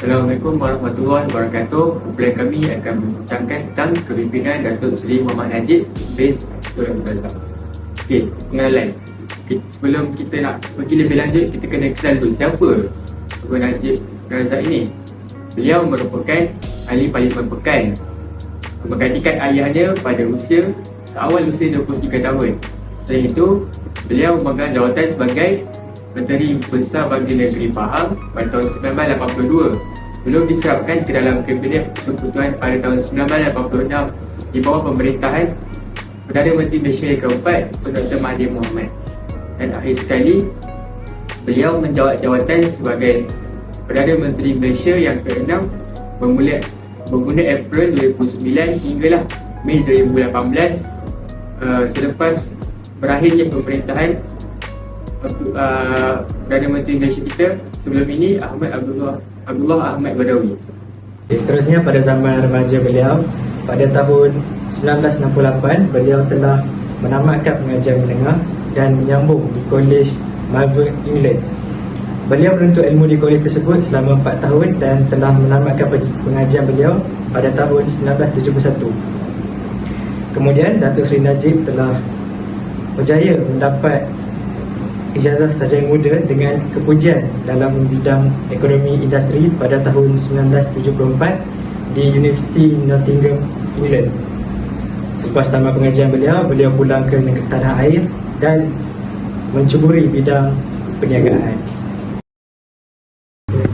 Assalamualaikum warahmatullahi wabarakatuh. Kumpulan kami akan membincangkan tentang kepimpinan Datuk Seri Muhammad Najib bin Abdul Razak. Okey, pengenalan. Sebelum kita nak pergi lebih lanjut, kita kena kenal dulu siapa Abdul Najib Razak ini. Beliau merupakan ahli Parlimen Pekan. Menggantikan ayahnya pada awal usia 23 tahun. Selain itu, beliau memegang jawatan sebagai Menteri Besar Bagi Negeri Pahang pada tahun 1982 sebelum diserapkan ke dalam Kabinet Persekutuan pada tahun 1986 di bawah pemerintahan Perdana Menteri Malaysia yang keempat Dr. Mahathir Mohamad. Dan akhir sekali, beliau menjawat jawatan sebagai Perdana Menteri Malaysia yang ke-6 bermula April 2009 hinggalah Mei 2018 selepas berakhirnya pemerintahan Perdana Menteri Malaysia kita sebelum ini Abdullah Ahmad Badawi. Seterusnya pada zaman remaja beliau, pada tahun 1968 beliau telah menamatkan pengajian menengah dan menyambung di Kolej Malvern, England. Beliau menuntut ilmu di kolej tersebut selama 4 tahun dan telah menamatkan pengajian beliau pada tahun 1971. Kemudian Datuk Seri Najib telah berjaya mendapat ijazah sarjana muda dengan kepujian dalam bidang ekonomi industri pada tahun 1974 di Universiti Nottingham, England. Selepas tamat pengajian beliau pulang ke tanah air dan mencuburi bidang perniagaan.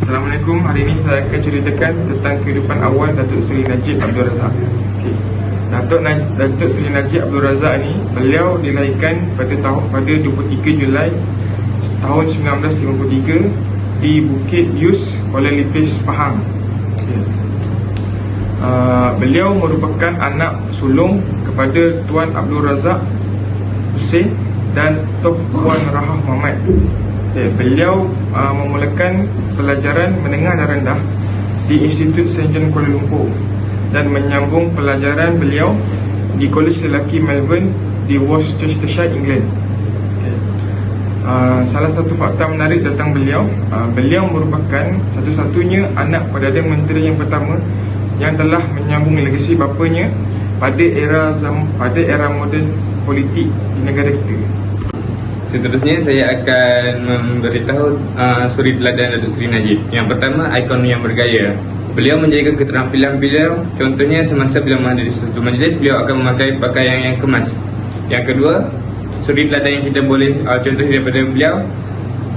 Assalamualaikum, hari ini saya akan ceritakan tentang kehidupan awal Datuk Seri Najib Abdul Razak. Datuk Seri Najib Abdul Razak ni, beliau dilahirkan pada 23 Julai tahun 1953 di Bukit Bius, Kuala Lipis, Pahang. Beliau merupakan anak sulung kepada Tuan Abdul Razak Hussein dan Tok Puan Rahah Muhammad. Beliau memulakan pelajaran menengah dan rendah di Institut St. John Kuala Lumpur dan menyambung pelajaran beliau di Kolej Lelaki Malvern di Worcestershire, England. Salah satu fakta menarik tentang beliau, beliau merupakan satu-satunya anak Perdana Menteri yang pertama yang telah menyambung legasi bapanya pada era moden politik di negara kita. Seterusnya saya akan memberitahu suri teladan Datuk Seri Najib. Yang pertama, ikon yang bergaya. Beliau menjaga keterampilan beliau. Contohnya, semasa beliau menghadiri suatu majlis, beliau akan memakai pakaian yang kemas. Yang kedua, suri teladan yang kita boleh contoh daripada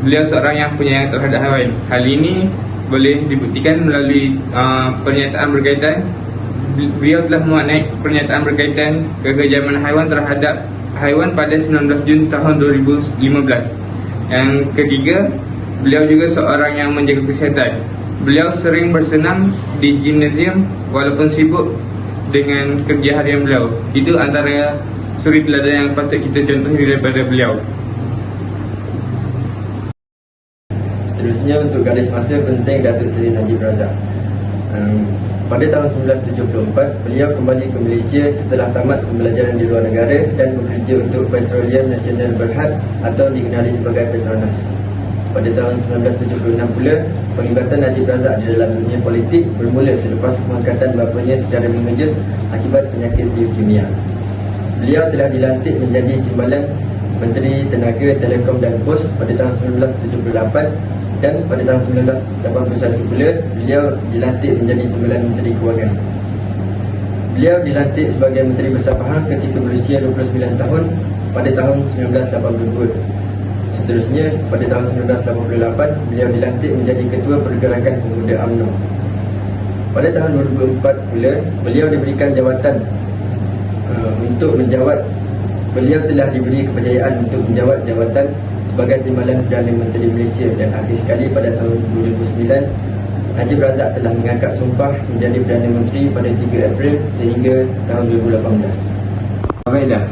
beliau seorang yang penyayang terhadap haiwan. Hal ini boleh dibuktikan melalui pernyataan berkaitan. Beliau telah memaknai pernyataan berkaitan kekejaman haiwan terhadap haiwan pada 19 Jun tahun 2015. Yang ketiga, beliau juga seorang yang menjaga kesihatan. Beliau sering bersenam di gimnasium walaupun sibuk dengan kerja harian beliau. Itu antara suri teladan yang patut kita contohi daripada beliau. Seterusnya, untuk garis masa penting Datuk Seri Najib Razak. Pada tahun 1974, beliau kembali ke Malaysia setelah tamat pembelajaran di luar negara dan bekerja untuk Petroleum Nasional Berhad atau dikenali sebagai Petronas. Pada tahun 1976 pula, pelibatan Najib Razak di dalam dunia politik bermula selepas pengangkatan bapanya secara mengejut akibat penyakit leukemia. Beliau telah dilantik menjadi Timbalan Menteri Tenaga, Telekom dan Pos pada tahun 1978 dan pada tahun 1981 pula beliau dilantik menjadi Timbalan Menteri Kewangan. Beliau dilantik sebagai Menteri Besar Pahang ketika berusia 29 tahun pada tahun 1982. Seterusnya, pada tahun 1988 beliau dilantik menjadi Ketua Pergerakan Pemuda UMNO. Pada tahun 2004 pula beliau diberikan jawatan untuk menjawat. Beliau telah diberi kepercayaan untuk menjawat jawatan sebagai Timbalan Perdana Menteri Malaysia dan akhir sekali pada tahun 2009 Najib Razak telah mengangkat sumpah menjadi Perdana Menteri pada 3 April sehingga tahun 2018. Baiklah,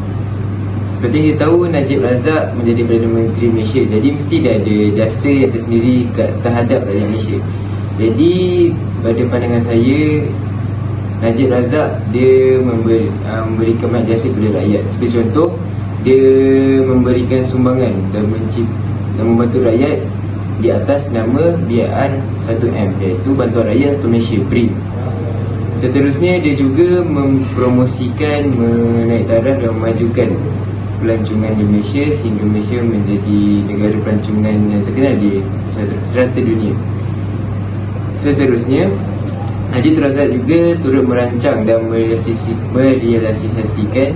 seperti kita tahu, Najib Razak menjadi Perdana Menteri Malaysia. Jadi mesti dia ada jasa yang tersendiri terhadap rakyat Malaysia. Jadi pada pandangan saya, Najib Razak dia memberikan banyak jasa kepada rakyat. Seperti contoh, dia memberikan sumbangan dan membantu rakyat di atas nama biayaan 1M, iaitu Bantuan Raya untuk Malaysia BRIM. Seterusnya, dia juga mempromosikan menaik taraf dan memajukan pelancongan di Malaysia sehingga Malaysia menjadi negara pelancongan yang terkenal di serata dunia. Seterusnya, Haji Tun Razak juga turut merancang dan merealisasikan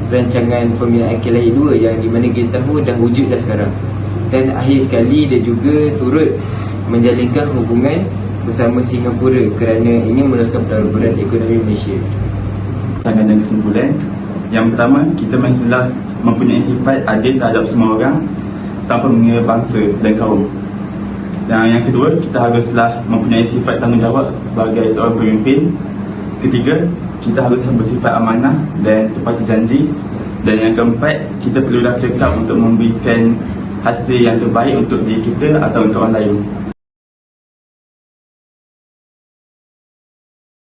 rancangan pembinaan KLIA 2 yang di mana kita tahu dah wujud dah sekarang. Dan akhir sekali, dia juga turut menjalinkan hubungan bersama Singapura kerana ingin meneruskan perluasan ekonomi Malaysia. Tangan dan kesimpulan, yang pertama, kita mestilah mempunyai sifat adil terhadap semua orang tanpa mengira bangsa dan kaum. Dan yang kedua, kita haruslah mempunyai sifat tanggungjawab sebagai seorang pemimpin. Ketiga, kita harus bersifat amanah dan tepati janji. Dan yang keempat, kita perlulah cekap untuk memberikan hasil yang terbaik untuk diri kita atau untuk orang lain.